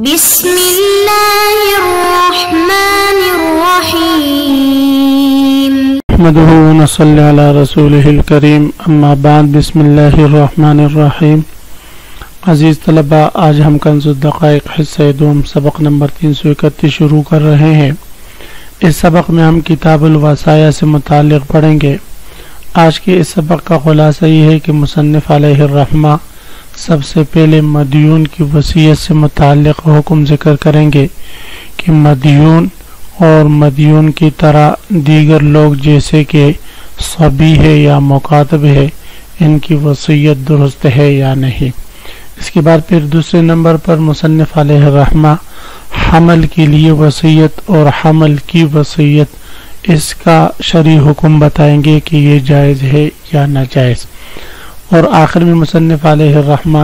بسم اللہ الرحمن الرحیم نحمده ونصلی علی رسولہ الکریم اما بعد بسم اللہ الرحمن الرحیم۔ عزیز طلبہ، آج ہم کنز الدقائق حصہ دوم سبق نمبر 331 شروع کر رہے ہیں۔ اس سبق میں ہم کتاب الوصایا سے متعلق پڑھیں گے۔ آج کے اس سبق کا خلاصہ یہ ہے کہ مصنف علیہ الرحمہ سب سے پہلے مدیون کی وصیت سے متعلق حکم ذکر کریں گے کہ مدیون اور مدیون کی طرح دیگر لوگ جیسے کہ صبی ہے یا مکاتب ہے، ان کی وصیت درست ہے یا نہیں۔ اس کے بعد پھر دوسرے نمبر پر مصنف علیہ الرحمہ حمل کے لیے وصیت اور حمل کی وصیت اس کا شرعی حکم بتائیں گے کہ یہ جائز ہے یا ناجائز۔ اور آخر میں مصنف علیہ الرحمہ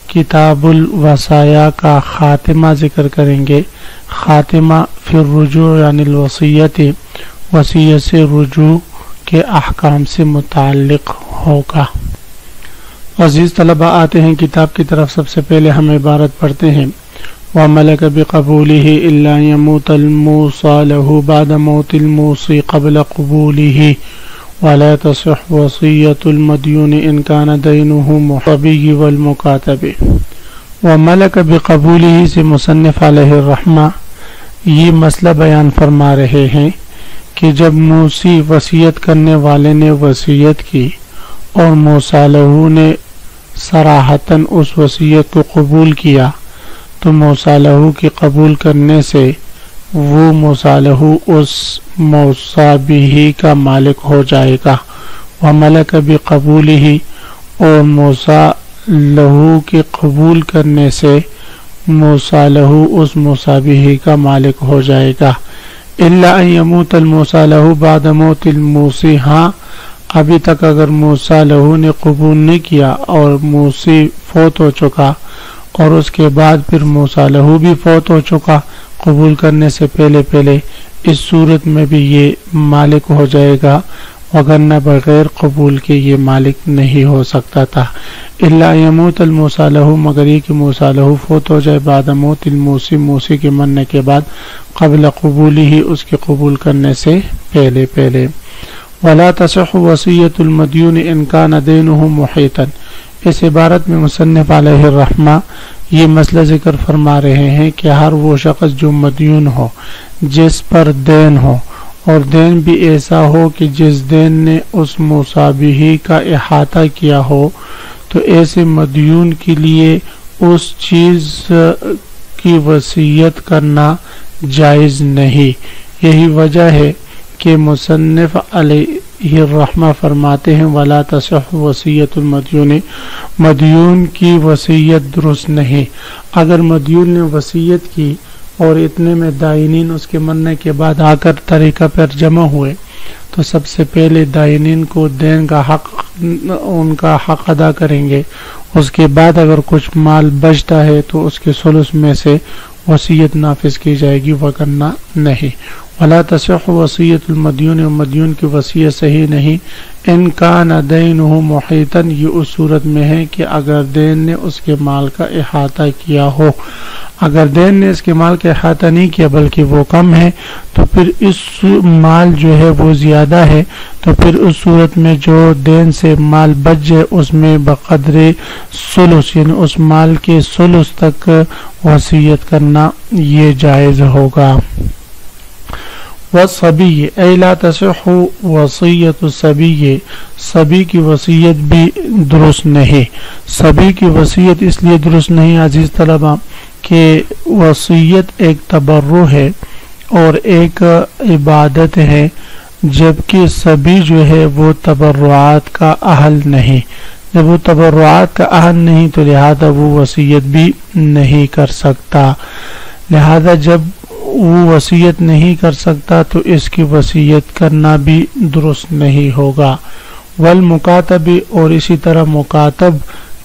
کتاب الوصایا کا خاتمہ ذکر کریں گے۔ خاتمہ فی الرجوع یعنی الوصیت، وصیت سے رجوع کے احکام سے متعلق ہوگا۔ عزیز طلبہ، آتے ہیں کتاب کی طرف۔ سب سے پہلے ہم عبارت پڑھتے ہیں: وَمَلَكَ بِقَبُولِهِ إِلَّا يَمُوتَ الْمُوصَى لَهُ بَعْدَ مَوْتِ الْمُوصِي قَبْلَ قبوله وَلَا تَصِحُّ وَصِيَّةُ الْمَدْيُونِ إِنْ كَانَ دَيْنُهُ مُحْتَبِيٌّ وَالْمُكَاتَبِ۔ وَمَلَكَ بِقَبُولِهِ سے مصنف علیہ الرحمہ یہ مسئلہ بیان فرما رہے ہیں کہ جب موصی وصیت کرنے والے نے وصیت کی اور موصی لہ نے صراحتاً اس وصیت کو قبول کیا تو موصی لہ کے قبول کرنے سے وہ موصی لہ اس موصی بہ کا مالک ہو جائے گا۔ وَمَلَكَ بِقَبُولِهِ اور موصی لہ کے قبول کرنے سے موصی لہ اس موصی بہ کا مالک ہو جائے گا۔ إِلَّا أَن يَمُوتَ الْمُوصَى لَهُ بَعْدَ مَوْتِ الْمُوصِي، ہاں ابھی تک اگر موصی لہ نے قبول نہیں کیا اور موصی فوت ہو چکا اور اس کے بعد پھر موصی لہ بھی فوت ہو چکا قبول کرنے سے پہلے، اس صورت میں بھی یہ مالک ہو جائے گا، وگرنہ بغیر قبول کے یہ مالک نہیں ہو سکتا تھا۔ الا یموت الموصی لہ، مگر یہ کہ موصی لہ فوت ہو جائے بعد موت الموصی، موصی کے مرنے کے بعد، قبل قبولہ اس کے قبول کرنے سے پہلے۔ ولا تصح وصیۃ المدیون ان کان دینہ محیطا، اس عبارت میں مصنف علیہ الرحمہ یہ مسئلہ ذکر فرما رہے ہیں کہ ہر وہ شخص جو مدیون ہو، جس پر دین ہو، اور دین بھی ایسا ہو کہ جس دین نے اس موصی بہ کا احاطہ کیا ہو، تو ایسے مدیون کے لیے اس چیز کی وصیت کرنا جائز نہیں۔ یہی وجہ ہے کہ مصنف علیہ الرحمہ فرماتے ہیں ولا تصح وصیۃ المدیون، مدیون کی وصیت درست نہیں۔ اگر مدیون نے وصیت کی اور اتنے میں دائنین اس کے مرنے کے بعد آ کر طریقہ پر جمع ہوئے تو سب سے پہلے دائنین کو دین کا حق، ان کا حق ادا کریں گے۔ اس کے بعد اگر کچھ مال بچتا ہے تو اس کے ثلث میں سے وصیت نافذ کی جائے گی، وگرنہ نہیں۔ ولا تصح وصیۃ المدیون، مدیون کی وصیت صحیح نہیں۔ ان کان دینہ محیطا، یہ اس صورت میں ہے کہ اگر دین نے اس کے مال کا احاطہ کیا ہو۔ اگر دین نے اس کے مال کا احاطہ نہیں کیا بلکہ وہ کم ہے تو پھر اس مال جو ہے وہ زیادہ ہے، تو پھر اس صورت میں جو دین سے مال بچ جائے اس میں بقدر ثلث یعنی اس مال کے ثلث تک وصیت کرنا یہ جائز ہوگا۔ والصبی ای لا تصح وصیۃ الصبی، صبی کی وصیت بھی درست نہیں۔ صبی کی وصیت اس لیے درست نہیں عزیز طلبہ کہ وصیت ایک تبرع ہے اور ایک عبادت ہے، جبکہ صبی جو ہے وہ تبرعات کا اہل نہیں۔ جب وہ تبرعات کا اہل نہیں تو لہذا وہ وصیت بھی نہیں کر سکتا، لہذا جب وہ وصیت نہیں کر سکتا تو اس کی وصیت کرنا بھی درست نہیں ہوگا۔ والمکاتب، اور اسی طرح مکاتب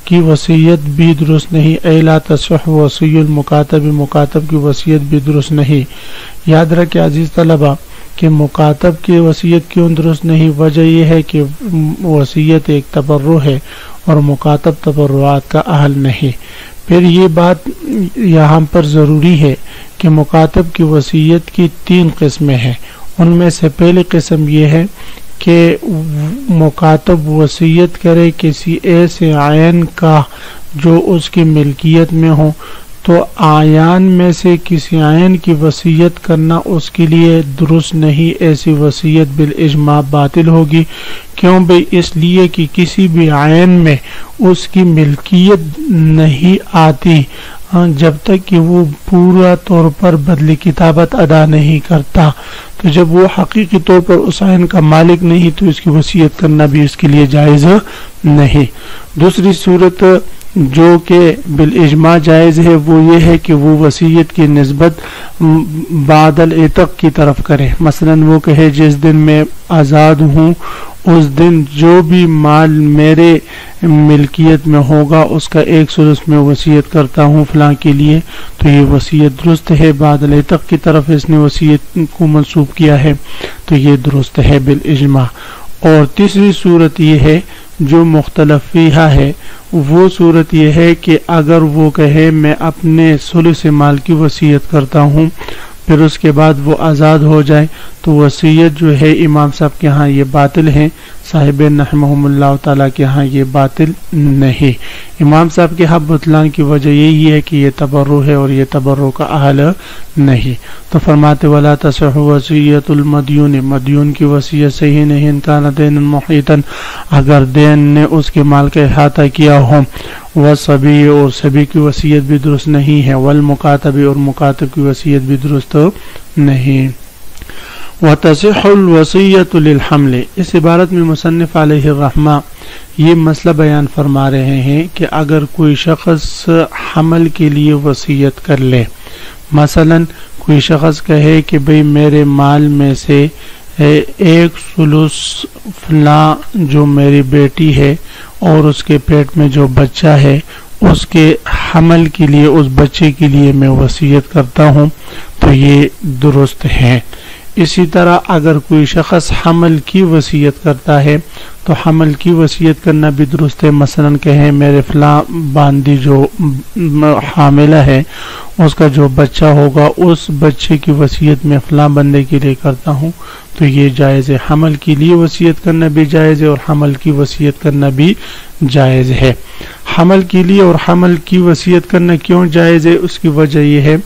کی وصیت بھی درست نہیں۔ اے لا تصح وصی المکاتب، مکاتب کی وصیت بھی درست نہیں۔ یاد رکھیں عزیز طلبہ کہ مکاتب کی وصیت کیوں درست نہیں؟ وجہ یہ ہے کہ وصیت ایک تبرع ہے اور مکاتب تبرعات کا اہل نہیں۔ پھر یہ بات یہاں پر ضروری ہے کہ مکاتب کی وصیت کی 3 قسمیں ہیں. ان میں سے پہلی قسم یہ ہے کہ مکاتب وصیت کرے کسی ایسے عین کا جو اس کی ملکیت میں ہو. تو اعیان میں سے کسی عین کی وصیت کرنا اس کے لیے درست نہیں. ایسی وصیت بالاجماع باطل ہوگی. کیوں بھئی؟ اس لیے کہ کسی بھی عین میں اس کی ملکیت نہیں آتی جب تک کہ وہ پورا طور پر بدل کتابت ادا نہیں کرتا. تو جب وہ حقیقی طور پر اس عین کا مالک نہیں تو اس کی وصیت کرنا بھی اس کے لیے جائز نہیں. دوسری صورت جو کہ بالاجماع جائز ہے وہ یہ ہے کہ وہ وصیت کی نسبت بعد العتق کی طرف کرے. مثلا وہ کہے جس دن میں آزاد ہوں اس دن جو بھی مال میرے ملکیت میں ہوگا اس کا 1/3 میں وصیت کرتا ہوں فلاں کے لیے. تو یہ وصیت درست ہے. بعد العتق کی طرف اس نے وصیت کو منسوب کیا ہے تو یہ درست ہے بالاجماع. اور تیسری صورت یہ ہے جو مختلف فیہا ہے. وہ صورت یہ ہے کہ اگر وہ کہے میں اپنے ثلث مال کی وصیت کرتا ہوں پھر اس کے بعد وہ آزاد ہو جائے تو وصیت جو ہے امام صاحب کے ہاں یہ باطل ہے. صاحب رحمہم اللہ تعالیٰ کے ہاں یہ باطل نہیں. امام صاحب کے ہاں بطلان کی وجہ یہی ہے کہ یہ تبرع ہے اور یہ تبرع کا اہل نہیں. تو فرماتے ولا تصح وصیت المدیون، مدیون کی وصیت صحیح نہیں. ان کان دین محیطا، اگر دین نے اس کے مال کا احاطہ کیا ہو. والصبی، اور صبی کی وصیت بھی درست نہیں ہے. والمکاتب، اور مکاتب کی وصیت بھی درست نہیں. وتصح الوصیۃ للحمل، اس عبارت میں مصنف علیہ الرحمہ یہ مسئلہ بیان فرما رہے ہیں کہ اگر کوئی شخص حمل کے لیے وصیت کر لے. مثلا کوئی شخص کہے کہ بھئی میرے مال میں سے 1/3 فلاں جو میری بیٹی ہے اور اس کے پیٹ میں جو بچہ ہے اس کے حمل کے لیے، اس بچے کے لیے میں وصیت کرتا ہوں تو یہ درست ہے. اسی طرح اگر کوئی شخص حمل کی وصیت کرتا ہے تو حمل کی وصیت کرنا بھی درست ہے. مثلا کہیں میرے فلاں باندی جو حاملہ ہے اس کا جو بچہ ہوگا اس بچے کی وصیت میں فلاں بندے کے لیے کرتا ہوں تو یہ جائز ہے. حمل کے لیے وصیت کرنا بھی جائز ہے اور حمل کی وصیت کرنا بھی جائز ہے. حمل کے لیے اور حمل کی وصیت کرنا کیوں جائز ہے؟ اس کی وجہ یہ ہے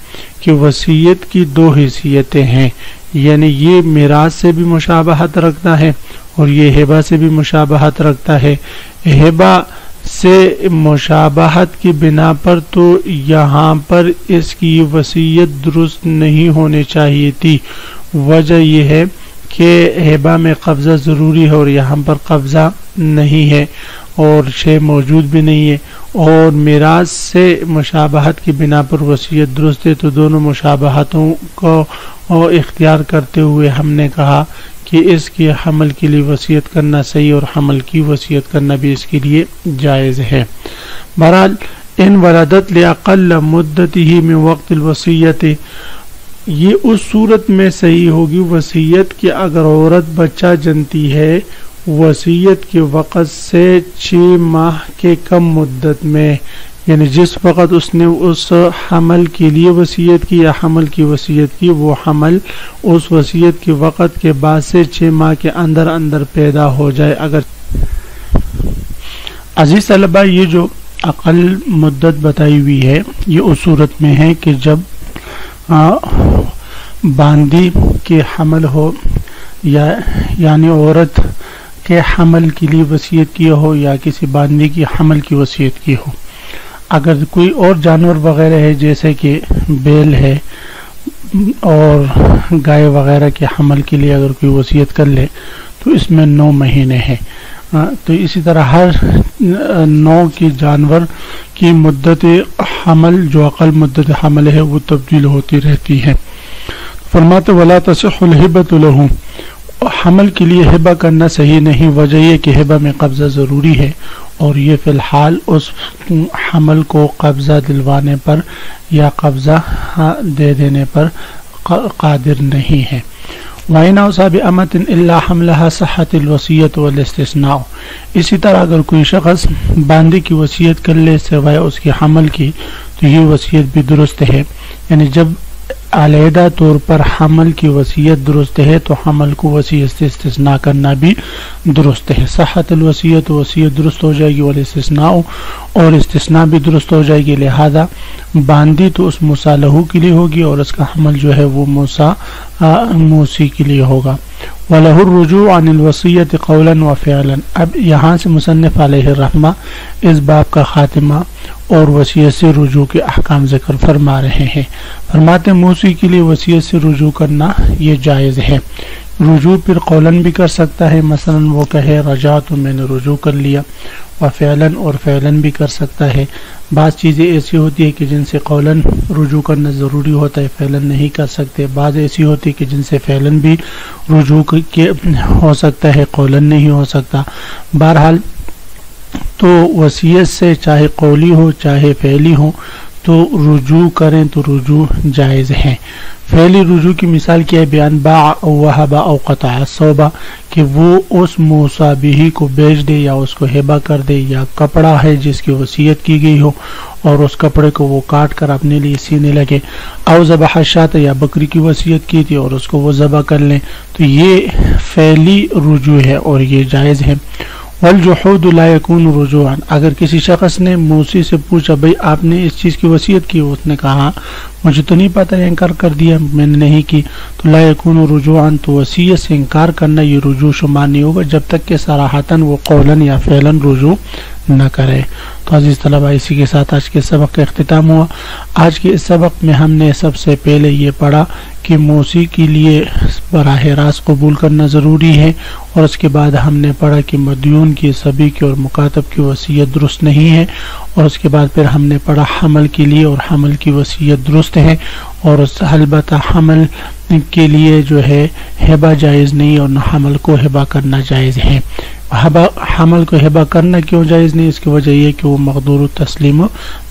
کہ وصیت کی 2 حیثیتیں ہیں. یعنی یہ میراث سے بھی مشابہت رکھتا ہے اور یہ ہبہ سے بھی مشابہت رکھتا ہے. ہبہ سے مشابہت کی بنا پر تو یہاں پر اس کی وصیت درست نہیں ہونی چاہیے تھی. وجہ یہ ہے کہ ہبہ میں قبضہ ضروری ہے اور یہاں پر قبضہ نہیں ہے اور شے موجود بھی نہیں ہے. اور میراث سے مشابہت کی بنا پر وصیت درست ہے. تو دونوں مشابہتوں کو اختیار کرتے ہوئے ہم نے کہا کہ اس کی حمل کے لیے وصیت کرنا صحیح اور حمل کی وصیت کرنا بھی اس کے لیے جائز ہے. بہرحال ان ولدت لاقل مدته من وقت الوصیت، یہ اس صورت میں صحیح ہوگی وصیت کہ اگر عورت بچہ جنتی ہے وصیت کے وقت سے 6 ماہ کے کم مدت میں، یعنی جس وقت اس نے اس حمل کے لیے وصیت کی یا حمل کی وصیت کی وہ حمل اس وصیت کے وقت کے بعد سے 6 ماہ کے اندر اندر پیدا ہو جائے. اگر عزیز طلبہ یہ جو اقل مدت بتائی ہوئی ہے یہ اس صورت میں ہے کہ جب باندی کے حمل ہو یا یعنی عورت کے حمل کے لیے وصیت کی ہو یا کسی باندی کی حمل کی وصیت کی ہو. اگر کوئی اور جانور وغیرہ ہے جیسے کہ بیل ہے اور گائے وغیرہ کے حمل کے لیے اگر کوئی وصیت کر لے تو اس میں 9 مہینے ہیں. تو اسی طرح ہر 9 کی جانور کی مدت حمل جو اقل مدت حمل ہے وہ تبدیل ہوتی رہتی ہے. فرماتے ولا تصح الہبۃ لہ، حمل کے لیے ہبہ کرنا صحیح نہیں. وجہ یہ کہ ہبہ میں قبضہ ضروری ہے اور یہ فی الحال اس حمل کو قبضہ دلوانے پر یا قبضہ دے دینے پر قادر نہیں ہے. وَإِنْ أَوْصَى بِأَمَةٍ إِلَّا حَمْلَهَا صَحَّتِ الْوَصِيَّةُ وَالِاسْتِثْنَاءُ. اسی طرح اگر کوئی شخص باندے کی وصیت کر لے سوائے اس کے حمل کی تو یہ وصیت بھی درست ہے. یعنی جب علیحدہ طور پر حمل کی وصیت درست ہے تو حمل کو وصیت سے استثناء کرنا بھی درست ہے. صحت الوصیت، وصیت درست ہو جائے گی، والاستثناء اور استثناء بھی درست ہو جائے گی. لہذا باندی تو اس موصی لہو کے لیے ہوگی اور اس کا حمل جو ہے وہ موصی کے لیے ہوگا. وَلَهُ الرُّجُوعُ عَنِ الْوَصِيَّةِ قَوْلًا وَفِعْلًا. اب یہاں سے مصنف علیہ الرحمہ اس باب کا خاتمہ اور وصیت سے رجوع کے احکام ذکر فرما رہے ہیں. فرماتے موصی کے لیے وصیت سے رجوع کرنا یہ جائز ہے. رجوع پھر قولاً بھی کر سکتا ہے، مثلا وہ کہے رجعت تو میں نے رجوع کر لیا، وفعلاً اور فعلاً بھی کر سکتا ہے. بعض چیزیں ایسی ہوتی ہے کہ جن سے قولاً رجوع کرنا ضروری ہوتا ہے، فعلاً نہیں کر سکتے. بعض ایسی ہوتی ہے کہ جن سے فعلاً بھی رجوع ہو سکتا ہے، قولاً نہیں ہو سکتا. بہرحال تو وصیت سے چاہے قولی ہو چاہے فعلی ہو تو رجوع کریں تو رجوع جائز ہے. فعلی رجوع کی مثال کیا ہے؟ بیان باع او وہب او قطع الصوبہ، کہ وہ اس موصی بہ کو بیچ دے یا اس کو ہبہ کر دے، یا کپڑا ہے جس کی وصیت کی گئی ہو اور اس کپڑے کو وہ کاٹ کر اپنے لیے سینے لگے. او ذبح الشاۃ، یا بکری کی وصیت کی تھی اور اس کو وہ ذبح کر لیں، تو یہ فعلی رجوع ہے اور یہ جائز ہے. والجحود لا يكون رجوعا. اگر کسی شخص نے موصی سے پوچھا بھئی آپ نے اس چیز کی وصیت کی، اس نے کہا مجھے تو نہیں پتہ، انکار کر دیا میں نے نہیں کی، تو لا يكون رجوعا، تو وصیت سے انکار کرنا یہ رجوع شمار نہیں ہوگا جب تک کہ صراحتاً وہ قولاً یا فعلاً رجوع نہ کرے. تو عزیز طلبہ اسی کے ساتھ آج کے سبق کا اختتام ہوا. آج کے اس سبق میں ہم نے سب سے پہلے یہ پڑھا کہ موصی کے لیے براہ راست قبول کرنا ضروری ہے، اور اس کے بعد ہم نے پڑھا کہ مدیون کی، سبی کی اور مکاتب کی وصیت درست نہیں ہے، اور اس کے بعد پھر ہم نے پڑھا حمل کے لیے اور حمل کی وصیت درست ہے، اور البتہ حمل کے لیے جو ہے ہبہ جائز نہیں اور نہ حمل کو ہبہ کرنا جائز ہے. حمل کو ہبہ کرنا کیوں جائز نہیں؟ اس کی وجہ یہ کہ وہ مقدور التسلیم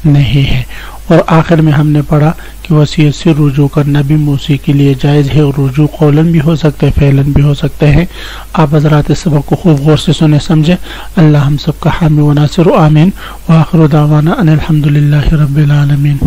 نہیں ہے. اور آخر میں ہم نے پڑھا کہ وصیت سے رجوع کرنا بھی موصی کے لیے جائز ہے، اور رجوع قولاً بھی ہو سکتا ہے، فعلاً بھی ہو سکتا ہے. آپ حضرات اس سبق کو خوب غور سے سنیں سمجھیں. اللہ ہم سب کا حامی و ناصر، آمین. وآخر دعوانا ان الحمدللہ رب العالمین.